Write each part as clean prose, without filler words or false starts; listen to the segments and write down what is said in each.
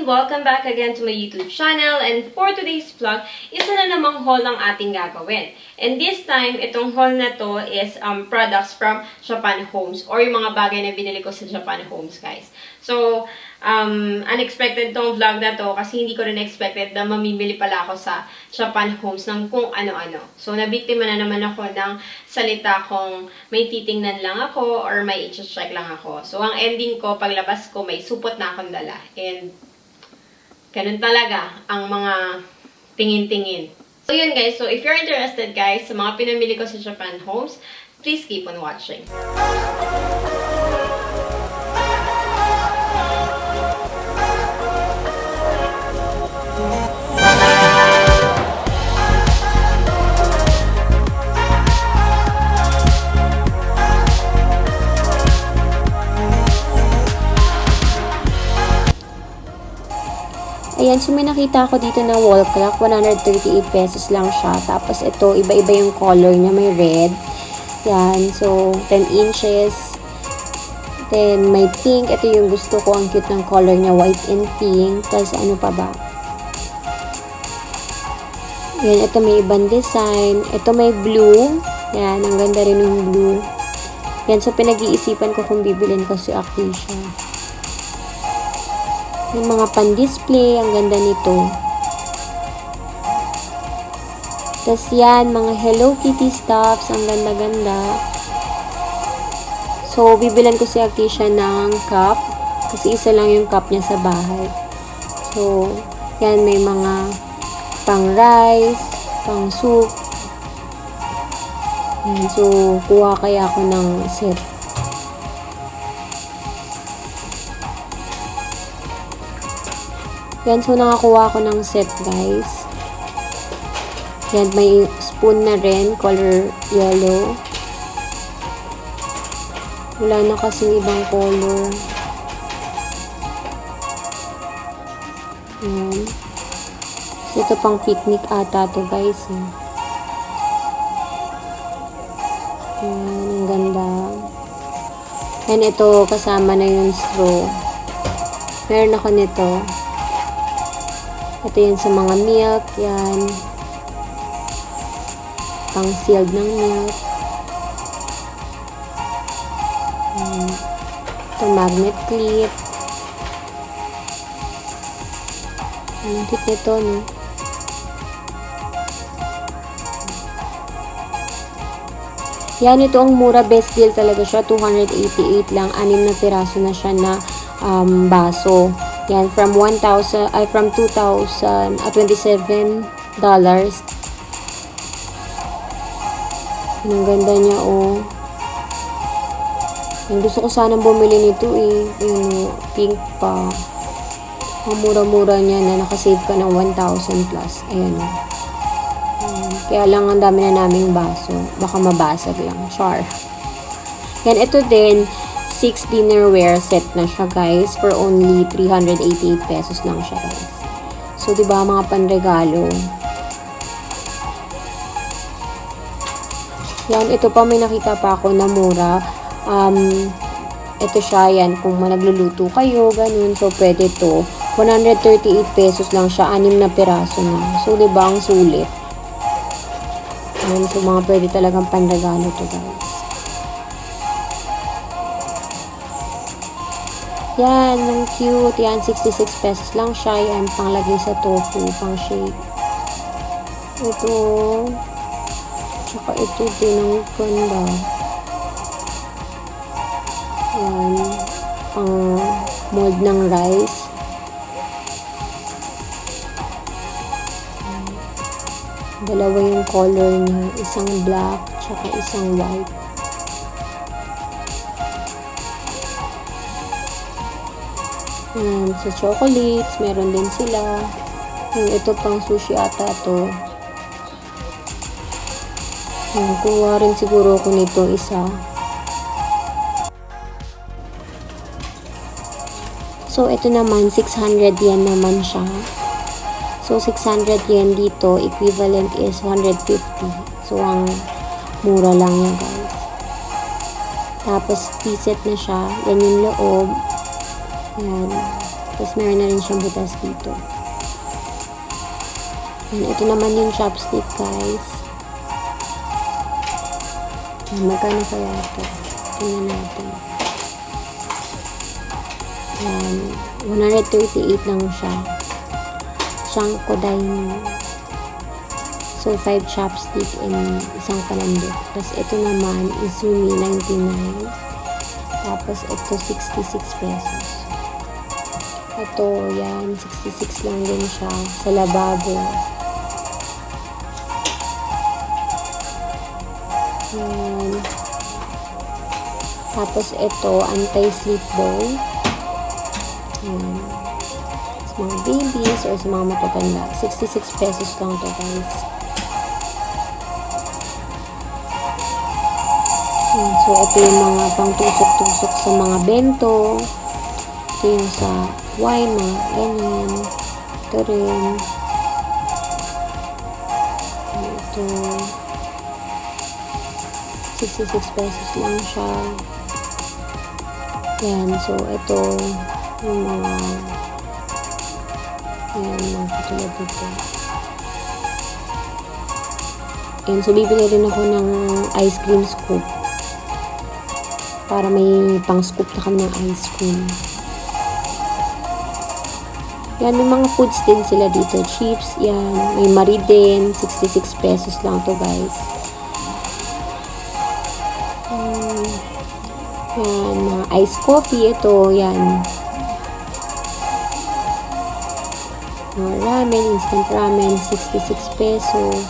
Welcome back again to my YouTube channel. And for today's vlog, isa na namang haul ang ating gagawin. And this time, itong haul na to is products from Japan Homes or yung mga bagay na binili ko sa Japan Homes, guys. So, unexpected tong vlog na to kasi hindi ko rin expected na mamimili pala ako sa Japan Homes ng kung ano-ano. So, nabiktima na naman ako ng salita kung may titingnan lang ako or may i-check lang ako. So, ang ending ko, paglabas ko, may supot na akong dala. And, ganun talaga ang mga tingin-tingin. So, yun guys. So, if you're interested guys sa mga pinamili ko sa Japan Homes, please keep on watching. Ayan, so may nakita ako dito na wall clock, 138 pesos lang siya. Tapos ito, iba-iba yung color niya, may red. Yan, so 10 inches. Then may pink, ito yung gusto ko, ang cute ng color niya, white and pink. Tapos ano pa ba? Yan, ito may ibang design. Ito may blue. Yan, ang ganda rin yung blue. Yan, so pinag-iisipan ko kung bibilin ko si Acacia. Yung mga pan-display, ang ganda nito. Tapos yan, mga Hello Kitty stuffs, ang ganda-ganda. So, bibilan ko si Acacia ng cup. Kasi isa lang yung cup niya sa bahay. So, yan, may mga pang rice, pang soup. Yan, so, kuha kaya ako ng set. Yan, so nakakuha ko ng set, guys. Yan, may spoon na rin, color yellow. Wala na kasing ibang color. Yan. So, ito pang picnic ata to, guys. Yan, ang ganda. Yan, ito, kasama na yung straw. Meron ako nito. Ito yan sa mga milk, yan. Pang sealed ng milk. Ito magnet clip. Ang cute nito, no? Yan, ito ang mura, best deal talaga siya. 288 lang. 6 na piraso na siya na baso. Yan, from $2,000, $27. Ang ganda niya, oh. Yung gusto ko sanang bumili nito, eh. Yung pink pa. Ang mura-mura niya na nakasave ka ng 1,000 plus. Ayan, oh. Kaya lang, ang dami na naming baso. Baka mabasag lang. Char. Yan, ito din. 6 dinnerware set na siya, guys, for only 388 pesos lang siya, guys. So, diba, mga panregalo. Yan, ito pa, may nakita pa ako na mura. Ito siya, yan, kung nagluluto kayo, ganun. So, pwede to. 138 pesos lang siya, 6 na piraso na. So, diba, ang sulit. Yan, so, mga pwede talagang panregalo to, guys. Yan, ang cute. Yan, 66 pesos lang siya. Yan, panglagay sa tofu, pang shake. Ito. Tsaka ito din, ang ganda. Yan, pang mold ng rice. Dalawa yung color niya. Isang black, tsaka isang white. Ayan, sa chocolates, meron din sila. Ito pang sushi ata to. Ayan, kuha rin siguro ko nito isa. So, ito naman, 600 yen naman siya. So, 600 yen dito, equivalent is 150. So, ang mura lang yan, guys. Tapos, tea set na siya. Yan yung loob. Yan. Tapos meron na rin siyang butas dito. And ito naman yung chopstick, guys. Magkano kaya ito? Tingnan natin. 138 lang siya. Shankodain. So, 5 chopstick and isang palambot. Tapos, ito naman is Sumi 99. Tapos, ito 66 pesos. Ito, yan. 66 lang din siya. Sa lababo. Yan. Tapos, ito, anti-sleep ball. Yan. Sa mga babies or sa mga matatanda. 66 pesos lang to, guys. Yan. So, ito yung mga pang-tusok-tusok sa mga bento. Ito yung sa wine, mga ganyan. Ito rin. Ito. 66 pesos lang siya. Yan. So, ito yung mga yan, mga katulad dito. Yan. So, bibili rin ako ng ice cream scoop. Para may pang-scoop na kami ng ice cream. Yan, may mga foods din sila dito. Chips, yan. May Marie din. 66 pesos lang to, guys. Yan, mga iced coffee. Ito, yan. Mga ramen, instant ramen. 66 pesos.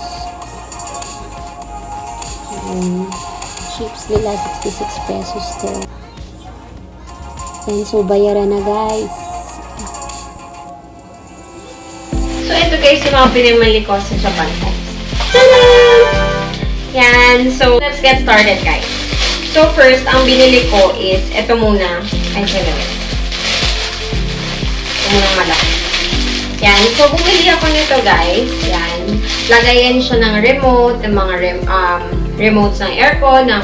Chips nila, 66 pesos din. Yan, so bayaran na, guys. So, ito guys, yung mga pinamali ko sa Japan Homes. Ta-da! Yan. So, let's get started, guys. So, first, ang binili ko is, ito muna. Ay, sorry. Ito muna malaki. Yan. So, bumili ako nito, guys. Yan. Lagayan siya ng remote, ng mga remotes ng aircon, ng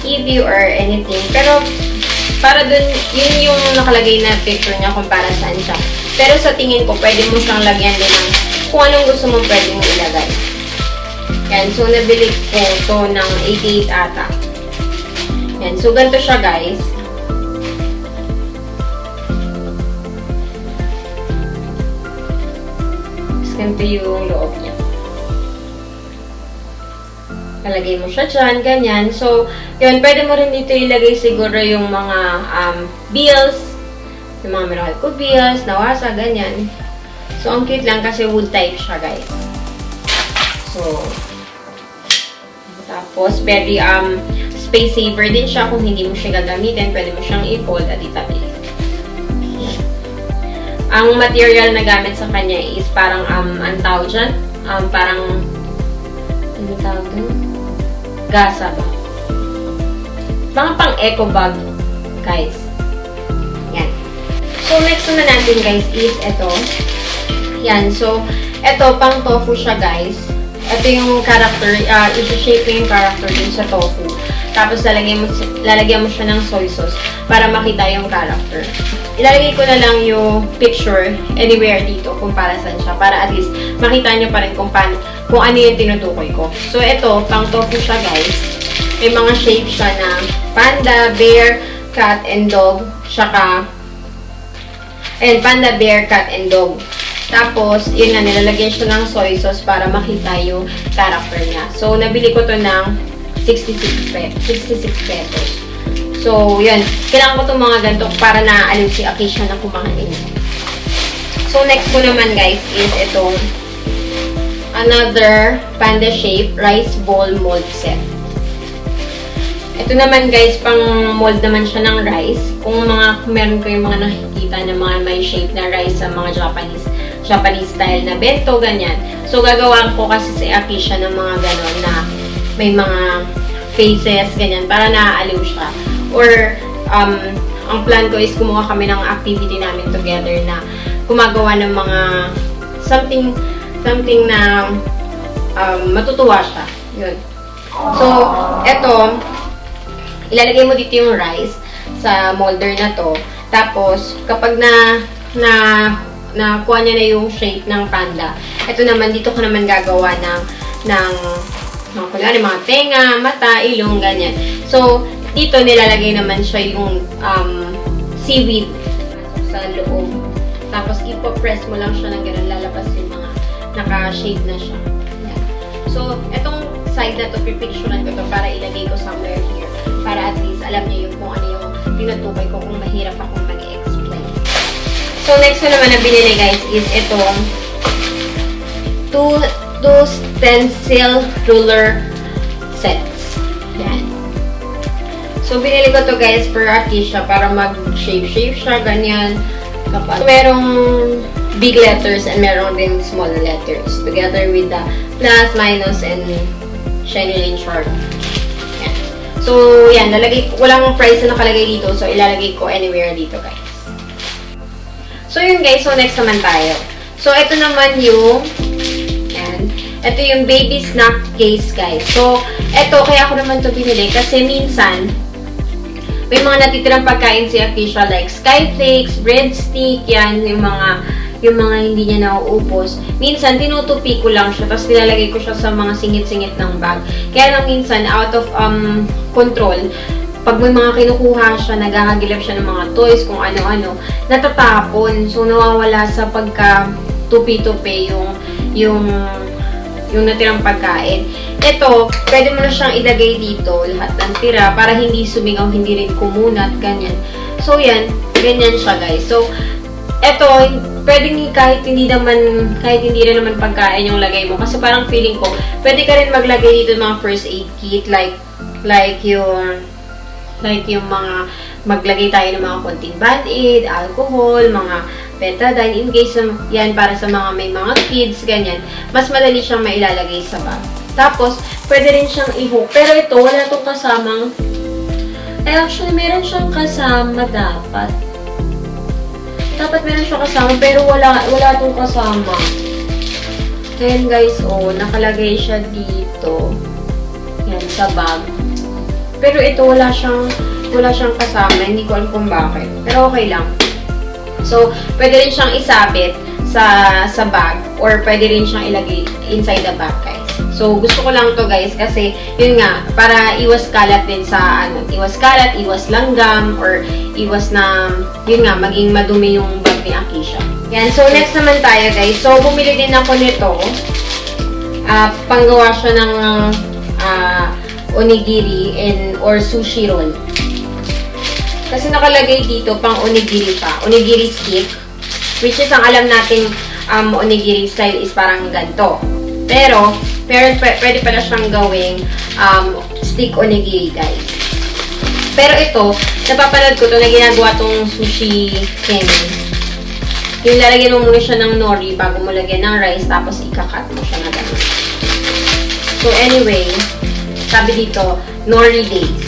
TV or anything. Pero, para dun, yun yung nakalagay na picture niya kung para saan siya. Pero sa tingin ko, pwede mo siyang lagyan din ng kung anong gusto mong pwede mong ilagay. Yan. So, nabili ko to ng 88 ata. Yan. So, ganito siya, guys. Tapos, ganito yung loob niya. Kalagay mo siya dyan, ganyan. So, yun, pwede mo rin dito ilagay siguro yung mga bills, yung mga Meralco bills, nawasa, ganyan. So, ang cute lang kasi wood type siya, guys. So, tapos, very space saver din siya kung hindi mo siya gagamitin. Pwede mo siyang i-fold at itabi. Ang material na gamit sa kanya is parang, ang tawag dyan, parang, ano tawag dun? Gasa ba? Mga pang-eco bag, guys. Yan. So, next naman natin, guys, is ito. Yan. So, ito, pang tofu siya, guys. Ito yung character, i-shape yung character dun sa tofu. Tapos, lalagyan mo siya ng soy sauce para makita yung character. Ilalagay ko na lang yung picture anywhere dito kung para saan siya. Para at least makita nyo pa rin kung ano yung tinutukoy ko. So, ito, pang tofu siya, guys. May mga shape siya na panda, bear, cat, and dog. Tsaka, and panda, bear, cat, and dog. Tapos, yun na, nilalagyan siya ng soy sauce para makita yung character niya. So, nabili ko to ng 66 pesos. So, yun. Kailangan ko itong mga ganito para naaalim si Akisha na kumain. So, next ko naman, guys, is itong another panda shape rice bowl mold set. Ito naman, guys, pang mold naman siya ng rice. Kung meron ko yung mga nakikita na mga may shape na rice sa mga Japanese style na bento, ganyan. So, gagawa ko kasi si Akisha ng mga ganon na may mga faces, ganyan, para naaaliw siya. Or, ang plan ko is kumuha kami ng activity namin together na gumagawa ng mga something na matutuwa siya. Yun. So, eto, ilalagay mo dito yung rice sa molder na to. Tapos, kapag nakuha niya na yung shape ng panda, ito naman, dito ko naman gagawa ng kunyari, mga tenga, mata, ilong, ganyan. So, dito nilalagay naman siya yung seaweed sa loob. Tapos, ipopress mo lang siya ng gano'n, lalabas yung mga naka-shape na siya. Yan. So, etong side na to, pipicturean ko to para ilagay ko somewhere here. Para at least alam niyo yung kung ano yung tinutukoy ko kung mahirap akong mag-explain. So, next ko naman na binili guys is itong two stencil ruler sets. Yan. So, binili ko to guys for Akisha para mag-shape siya, ganyan. Kapag merong big letters and meron din small letters together with the plus, minus, and shiny lane chart. Yan. So, yan. Walang price na nakalagay dito. So, ilalagay ko anywhere dito guys. So, yun guys. So, next naman tayo. So, ito naman yung ito yung baby snack case, guys. So, ito, kaya ako naman to binili kasi minsan, may mga natitirang pagkain si Akisha like skyflakes, breadstick, yan, yung mga hindi niya nauubos. Minsan, tinutupi ko lang siya, tapos nilalagay ko siya sa mga singit-singit ng bag. Kaya lang minsan, out of control, pag may mga kinukuha siya, nagkakagilap siya ng mga toys, kung ano-ano, natatapon. So, nawawala sa pagka-tupi-tupi yung natirang pagkain. Ito, pwede mo na siyang ilagay dito, lahat ng tira, para hindi sumingaw, hindi rin kumunat, ganyan. So, yan. Ganyan siya, guys. So, ito, pwedeng kahit hindi rin naman pagkain yung lagay mo. Kasi parang feeling ko, pwede ka rin maglagay dito ng mga first aid kit, like yung mga maglagay tayo ng mga konting band-aid, alcohol, mga betadine, in case yan para sa may mga kids, ganyan. Mas madali siyang mailalagay sa bag. Tapos, pwede rin siyang i-hook. Pero ito, wala itong kasamang, actually, meron siyang kasama dapat. Dapat meron siyang kasama, pero wala itong kasama. Ayan guys, nakalagay siya dito. Yan, sa bag. Pero ito, wala siyang kasama. Hindi ko alam kung bakit. Pero okay lang. So, pwede rin siyang isabit sa bag or pwede rin siyang ilagay inside the bag, guys. So, gusto ko lang to guys kasi, yun nga, para iwas kalat din sa, iwas kalat, iwas langgam, or iwas na, yun nga, maging madumi yung bag ni Akisha. Yan. So, next naman tayo, guys. So, bumili din ako nito. Panggawa siya ng onigiri or sushi roll. Kasi nakalagay dito, pang onigiri pa. Onigiri stick. Which is, ang alam natin, onigiri style is parang ganito. Pero, pwede pala siyang gawing stick onigiri, guys. Pero ito, napapanood ko to na ginagawa tong sushi kemi. Yung lalagyan mo muna siya ng nori bago mo lagyan ng rice, tapos ikakat mo siya na gano'n. So, anyway, sabi dito, nori days.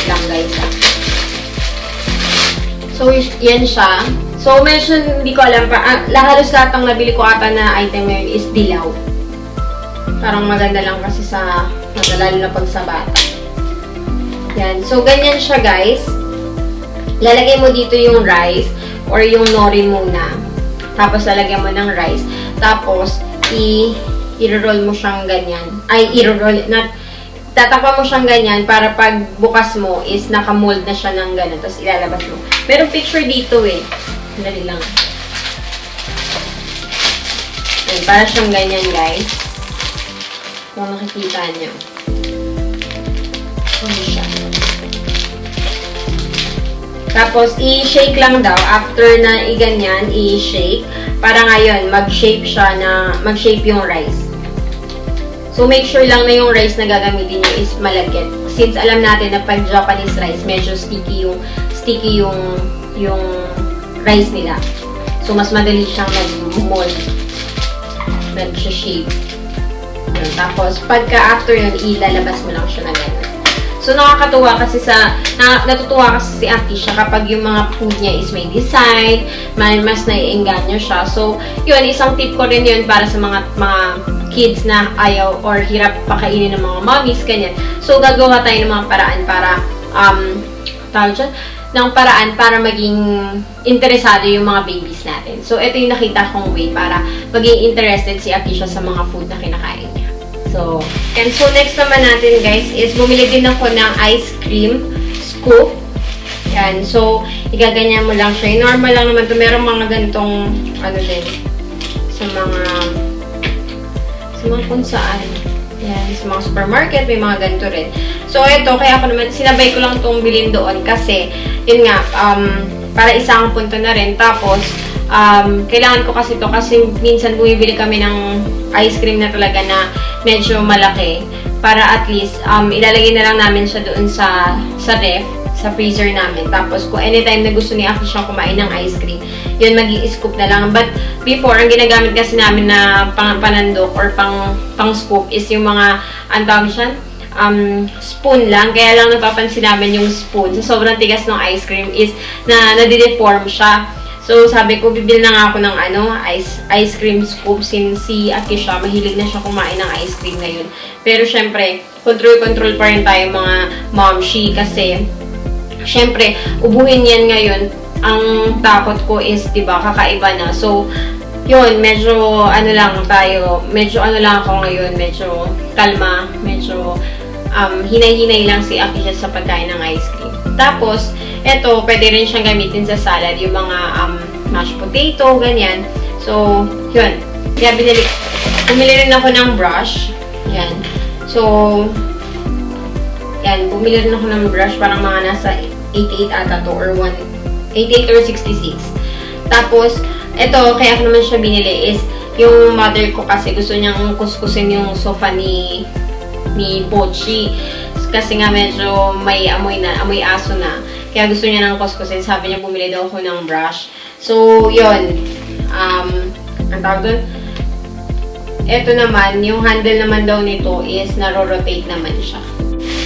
Lang guys. So, yan siya. So, medyo hindi ko alam pa. Halos lahat ng nabili ko ata na item ngayon is dilaw. Parang maganda lang kasi lalo na pag sa bata. Yan. So, ganyan siya guys. Lalagay mo dito yung rice or yung nori muna. Tapos, lalagyan mo ng rice. Tapos, i-roll mo siyang ganyan. Tatakpan mo siyang ganyan para pag bukas mo is nakamold na siya ng ganun. Tapos ilalabas mo. Merong picture dito eh. Dali lang. Ayan, para siyang ganyan guys. Kung nakikita niyo. Ayan siya. Tapos i-shake lang daw. After na i-ganyan, i-shake. Para ngayon, mag-shape yung rice. So, make sure lang na yung rice na gagamitin nyo is malagkit. Since alam natin na pag Japanese rice, medyo sticky yung rice nila. So, mas madali siyang nag-mold. Nag-shape. Tapos, pagka after yun, ilalabas mo lang siya na gano'n. So, nakakatuwa kasi natutuwa kasi si Akisha kapag yung mga food niya is may design, mas naiengganyo siya. So, yun, isang tip ko rin yun para sa mga kids na ayaw or hirap pakainin ng mga mommies, ganyan. So, gagawa tayo ng mga paraan para tawag dyan, ng paraan para maging interesado yung mga babies natin. So, ito yung nakita kong way para maging interested si Akisha sa mga food na kinakain niya. So, next naman natin guys is bumili din ako ng ice cream scoop. Yan. So, igaganyan mo lang siya. Normal lang naman to. Merong mga ganitong, din, sa mga kung saan. Yan, sa mga supermarket, may mga ganito rin. So, ito, kaya ako naman, sinabay ko lang itong bilhin doon kasi, yun nga, para isang punto na rin. Tapos, kailangan ko kasi ito kasi minsan bumibili kami ng ice cream na talaga na medyo malaki para at least, ilalagay na lang namin siya doon sa ref, sa freezer namin. Tapos, kung anytime na gusto ni Aki siyang kumain ng ice cream, yun, mag-i-scoop na lang. But, before, ang ginagamit kasi namin na panandok or pang-scoop is yung mga, ang tawag siya, spoon lang. Kaya lang napapansin namin yung spoon sa sobrang tigas ng ice cream is na nadideform siya. So, sabi ko, bibili na nga ako ng ice cream scoop since si Aki siya, mahilig na siya kumain ng ice cream ngayon. Pero, syempre, control pa rin tayo mga momshi kasi syempre, ubuhin yan ngayon. Ang takot ko is, diba, kakaiba na. So, yun, medyo, medyo ako ngayon, medyo kalma, medyo, hinay-hinay lang si Akisha sa pagkain ng ice cream. Tapos, eto, pwede rin siyang gamitin sa salad, yung mga, mashed potato, ganyan. So, yun. Kaya bumili rin ako ng brush. Yan. So, yan, bumili rin ako ng brush, parang mga nasa 88 ata to, or 88 or 66. Tapos, ito, kaya ako naman siya binili is, yung mother ko kasi gusto niyang kuskusin yung sofa ni Pochi. Kasi nga medyo may amoy aso na. Kaya gusto niya nang kuskusin. Sabi niya, bumili daw ako ng brush. So, yun. Ang tawag doon? Ito naman, yung handle naman daw nito is naro-rotate naman siya.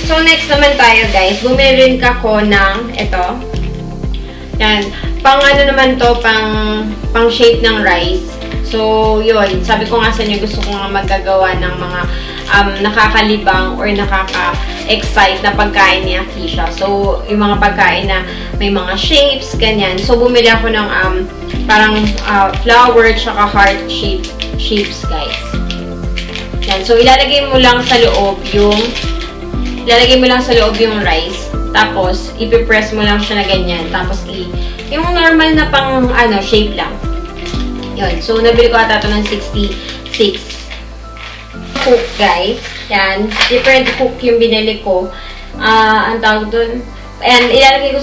So, next naman tayo guys. Bumili rin ako ng ito. Yan. Pang naman to, pang shape ng rice. So, yun. Sabi ko nga sa inyo, gusto ko nga magagawa ng mga nakakalibang or nakaka-excite na pagkain ni Akisha. So, yung mga pagkain na may mga shapes, ganyan. So, bumili ako ng parang flower tsaka heart shapes, guys. Yan. So, ilalagay mo lang sa loob yung rice. Tapos, ipipress mo lang siya na ganyan. Tapos, yung normal na pang, shape lang. Yun. So, nabili ko ata ito ng 66. Hook, guys. Yan. Different hook yung binili ko. Ang tawag dun. And, ilalagay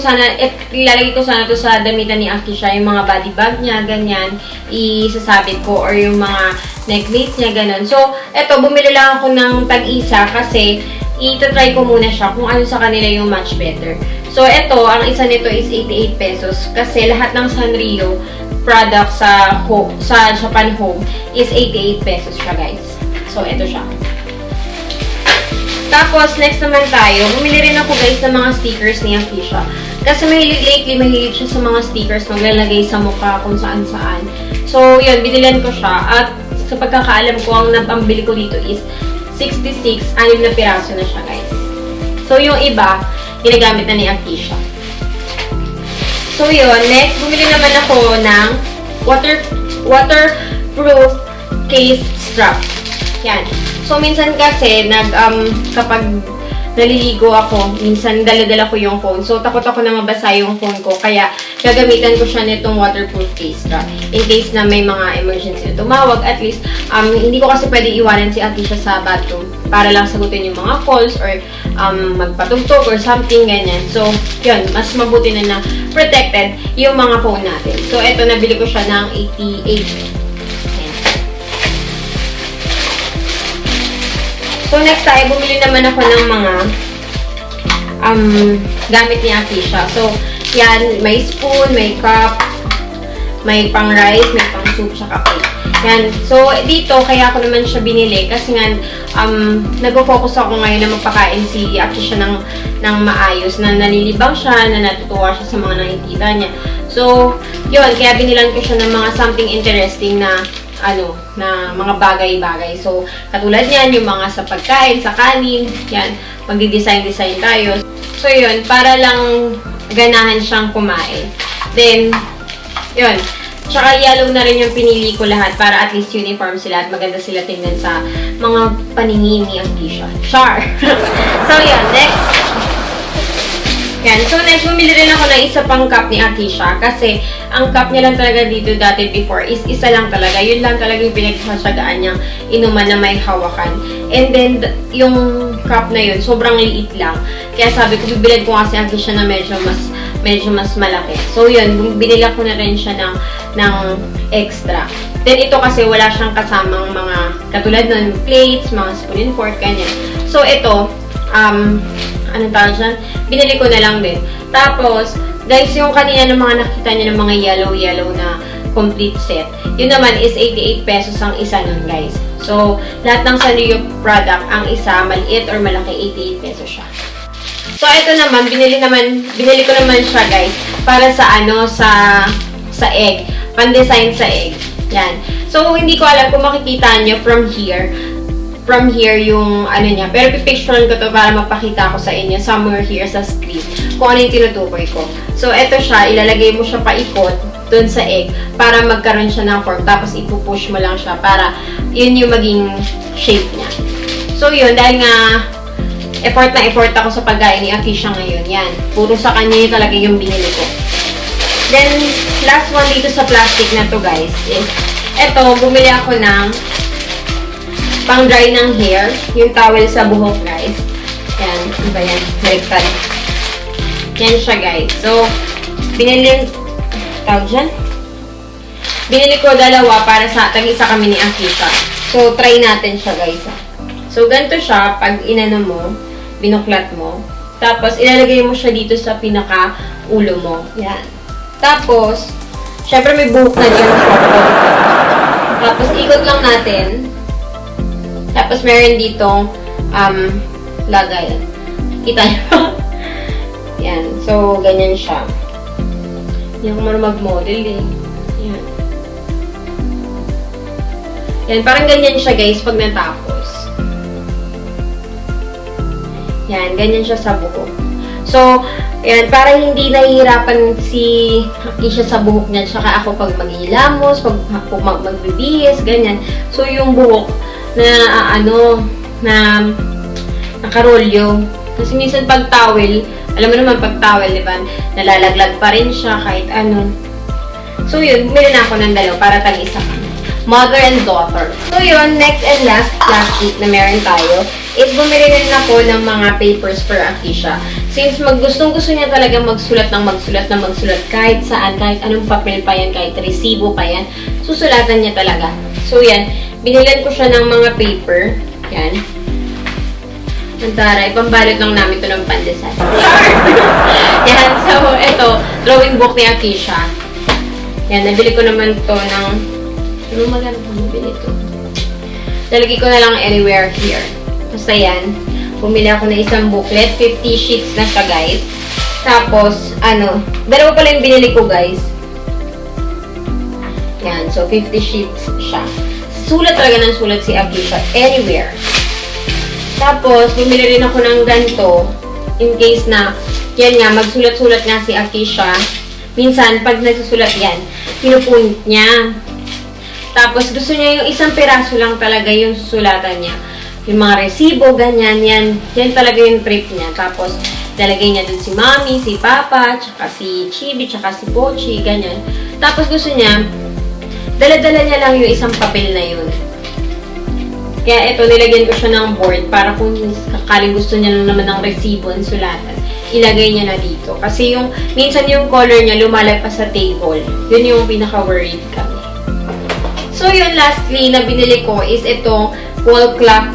ko sana to sa damitan ni Akisha. Yung mga body bag niya, ganyan. Isasabit ko. Or yung mga necklace niya, ganun. So, eto, bumili lang ako ng tag-isa kasi itatry ko muna siya kung ano sa kanila yung much better. So, ito, ang isa nito is 88 pesos kasi lahat ng Sanrio product sa Japan Home is 88 pesos siya, guys. So, ito siya. Tapos, next naman tayo, bumili rin ako, guys, ng mga stickers ni Akisha. Kasi mahilig siya sa mga stickers na lalagay sa mukha kung saan-saan. So, yun, binilan ko siya. At sa pagkakaalam ko, ang napambili ko dito is 66, 6 na piraso na siya, guys. So, yung iba, ginagamit na ni Akisha. So, yun. Next, bumili naman ako ng waterproof case strap. Yan. So, minsan kasi, kapag naliligo ako, minsan dala-dala ko yung phone. So, takot ako na mabasa yung phone ko. Kaya, gagamitan ko siya nitong waterproof case strap. In case na may mga emergency na tumawag, at least, hindi ko kasi pwede iwanan si Akisha sa bathroom para lang sagutin yung mga calls or magpatugtog or something, ganyan. So, yun, mas mabuti na protected yung mga phone natin. So, eto, nabili ko siya ng 88. So, next tayo, bumili naman ako ng mga gamit ni Akisha. So, yan, may spoon, may cup, may pang rice, may pang soup, tsaka plate. Yan. So, dito, kaya ako naman siya binili kasi nga, nag-focus ako ngayon na magpakain si Akisha ng maayos, na nalilibang siya, na natutuwa siya sa mga nakikita niya. So, yun, kaya binilan ko siya ng mga something interesting na na mga bagay-bagay. So, katulad niyan, yung mga sa pagkain, sa kanin, yan, magdi-design-design tayo. So, yun, para lang ganahan siyang kumain. Then, yun, tsaka yellow na rin yung pinili ko lahat para at least uniform sila at maganda sila tingnan sa mga paningin ni Akisha. Char! So, yun, next. Yan. So, next, bumili rin ako ng isa pang cup ni Akisha kasi ang cup niya lang talaga dito dati before is isa lang talaga. Yun lang talaga yung pinagsasagaan niyang inuman na may hawakan. And then, yung cup na yun, sobrang liit lang. Kaya sabi ko, bibilad ko kasi Akisha na medyo mas malaki. So, yun, binila ko na rin siya ng extra. Then, ito kasi wala siyang kasamang mga, katulad nun, plates, mga spoon and fork, ganyan. So, ito, anong tawag dyan? Binili ko na lang din. Tapos, guys, yung kanina ng mga nakita niyo ng mga yellow na complete set, yun naman is 88 pesos ang isa nun, guys. So, lahat ng Sanrio product, ang isa, maliit or malaki, 88 pesos siya. So, ito naman, binili ko naman siya, guys, para sa sa egg. Pan-design sa egg. Yan. So, hindi ko alam kung makikita nyo from here yung niya. Pero pipicturean ko to para mapakita ko sa inyo somewhere here sa screen kung ano yung tinutukoy ko. So, eto siya. Ilalagay mo siya paikot dun sa egg para magkaroon siya ng form. Tapos, ipupush mo lang siya para yun yung maging shape niya. So, yun. Dahil nga effort ako sa pagkain ni Akisha ngayon. Yan. Puro sa kanya yung talaga yung binili ko. Then, last one dito sa plastic na to, guys, is eto, bumili ako ng pang-dry ng hair, yung towel sa buhok, guys. Yan, iba yan, baliktad. Yan siya, guys. So, binili ko dalawa para sa tag-isa kami ni Akisha. So, try natin siya, guys. So, ganito siya, pag inano mo, binuklat mo. Tapos, ilalagay mo siya dito sa pinaka-ulo mo. Yan. Tapos, syempre may buhok na dyan. Tapos, ikot lang natin. Tapos, meron ditong lagay. Kita nyo? Yan. So, ganyan siya. Hindi ako marunong mag-model eh. Yan. Yan. Parang ganyan siya, guys, pag natapos. Yan. Ganyan siya sa buhok. So, yan. Para hindi nahihirapan si Akisha sa buhok niya, tsaka ako pag maghihilamos, pag magbibihis, ganyan. So, yung buhok na nakarolyo. Kasi minsan pag towel, alam mo naman pag towel, di ba, nalalaglag pa rin siya kahit ano. So yun, bumili na ako ng dalawa para tag-isa kami. Mother and daughter. So yun, next and last plastic na meron tayo is bumili rin ako ng mga papers for Akisha. Since gustong-gusto niya talaga magsulat kahit saan, kahit anong papel pa yan, kahit resibo pa yan, susulatan niya talaga. So yan, binilan ko siya ng mga paper. Yan. Ang taray, pambalot lang namin ito ng pandesal. Yan, so ito, drawing book ni Akisha. Yan, nabili ko naman ito ng, ano maganda kung nabili ito? Nalagay ko na lang anywhere here. Basta yan, bumili ako ng isang booklet, 50 sheets na siya, guys. Tapos, dalawa pala yung binili ko, guys. Yan, so 50 sheets siya. Sulat talaga ng sulat si Akisha, anywhere. Tapos, bumili rin ako ng ganito, in case na, yan nga, magsulat-sulat nga si Akisha. Minsan, pag nagsusulat yan, pinupunit niya. Tapos, gusto niya yung isang piraso lang talaga yung susulatan niya. Yung mga resibo, ganyan, yan talaga yung trip niya. Tapos, lalagay niya dun si Mami, si Papa, tsaka si Chibi, tsaka si Pochi, ganyan. Tapos, gusto niya, dala-dala niya lang yung isang papel na yun. Kaya ito, nilagyan ko siya ng board para kung kakaling gusto niya lang naman ng resibo ang sulatan, ilagay niya na dito. Kasi minsan yung color niya lumalagpas sa table. Yun yung pinaka-worried kami. So yun, lastly, na binili ko is itong wall clock.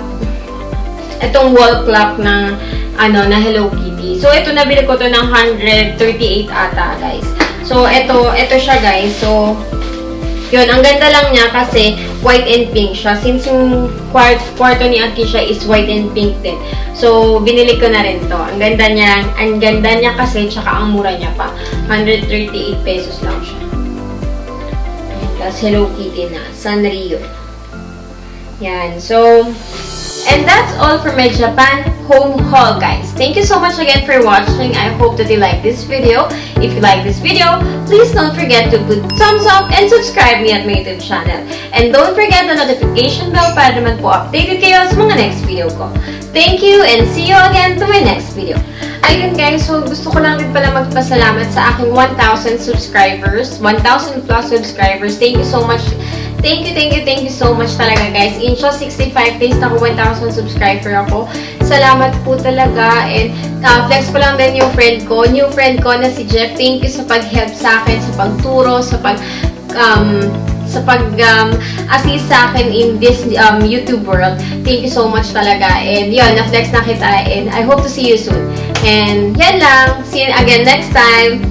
Itong wall clock ng, na Hello Kitty. So ito, nabili ko to ng 138 ata, guys. So ito siya, guys. So, yun, ang ganda lang niya kasi white and pink siya. Since yung kwarto ni Akisha is white and pink din. So, binili ko na rin to. Ang ganda niya kasi, tsaka ang mura niya pa. 138 pesos lang siya. tas Hello Kitty na, Sanrio. Yan. So, and that's all for my Japan home haul, guys. Thank you so much again for watching. I hope that you like this video. If you like this video, please don't forget to put thumbs up and subscribe me at my YouTube channel. And don't forget the notification bell para naman po updated kayo sa mga next video ko. Thank you and see you again to my next video. Ayun guys, so gusto ko lang din pala magpasalamat sa aking 1,000 subscribers, 1,000 plus subscribers. Thank you so much. Thank you so much talaga guys. In just 65 days na ako 1,000 subscriber ako. Salamat po talaga. And flex ko lang din yung new friend ko na si Jeff. Thank you sa pag-help sa akin, sa pagturo, sa assist sa akin in this YouTube world. Thank you so much talaga. And yun, na-flex na kita. And I hope to see you soon. And yan lang. See you again next time.